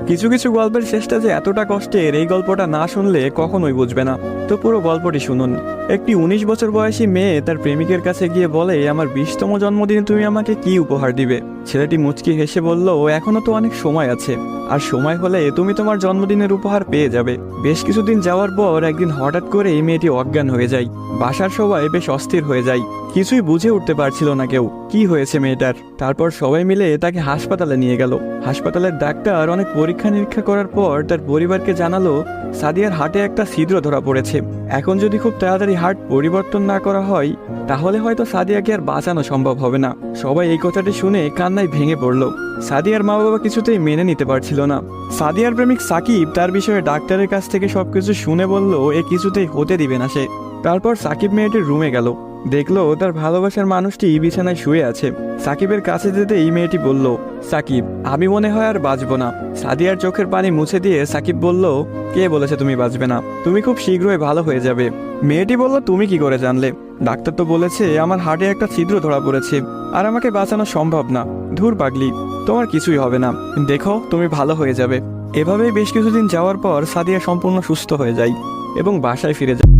কিছু কিছু গল্পের শেষটা যে এতটা কষ্টের, এই গল্পটা না শুনলে কখনোই বুঝবে না। তো পুরো গল্পটি শুনুন। একটি 19 বছর বয়সী মেয়ে তার প্রেমিকের কাছে গিয়ে বলে, আমার 20তম জন্মদিনে তুমি আমাকে কি উপহার দিবে? ছেলেটি মুচকি হেসে বলল, এখনো তো অনেক সময় আছে, আর সময় হলে তুমি তোমার জন্মদিনের উপহার পেয়ে যাবে। বেশ কিছুদিন যাওয়ার পর একদিন হঠাৎ করে এই মেয়েটি অজ্ঞান হয়ে যায়। বাসার সবাই বেশ অস্থির হয়ে যায়, কিছুই বুঝে উঠতে পারছিল না কেউ কি হয়েছে মেয়েটার। তারপর সবাই মিলে তাকে হাসপাতালে নিয়ে গেল। হাসপাতালের ডাক্তার অনেক পরীক্ষা নিরীক্ষা করার পর তার পরিবারকে জানালো, সাদিয়ার হার্টে একটা ছিদ্র ধরা পড়েছে। এখন যদি খুব তাড়াতাড়ি হার্ট পরিবর্তন না করা হয়, তাহলে হয়তো সাদিয়াকে আর বাঁচানো সম্ভব হবে না। সবাই এই কথাটি শুনে কান্নায় ভেঙে পড়ল। সাদিয়ার মা বাবা কিছুতেই মেনে নিতে পারছিল না। সাদিয়ার প্রেমিক সাকিব তার বিষয়ে ডাক্তারের কাছ থেকে সবকিছু শুনে বলল, এ কিছুতেই হতে দিবে না সে। তারপর সাকিব মেয়েটির রুমে গেল, দেখলো তার ভালোবাসার মানুষটি বিছানায় শুয়ে আছে। সাকিবের কাছে যেতে এই মেয়েটি বলল, সাকিব, আমি মনে হয় আর বাঁচবো না। সাদিয়ার চোখের পানি মুছে দিয়ে সাকিব বলল, কে বলেছে তুমি বাঁচবে না? তুমি খুব শীঘ্রই ভালো হয়ে যাবে। মেয়েটি বলল, তুমি কি করে জানলে? ডাক্তার তো বলেছে আমার হার্টে একটা ছিদ্র ধরা পড়েছে, আর আমাকে বাঁচানো সম্ভব না। ধুর পাগলি, তোমার কিছুই হবে না, দেখো তুমি ভালো হয়ে যাবে। এভাবেই বেশ কিছুদিন যাওয়ার পর সাদিয়া সম্পূর্ণ সুস্থ হয়ে যায় এবং বাসায় ফিরে যায়।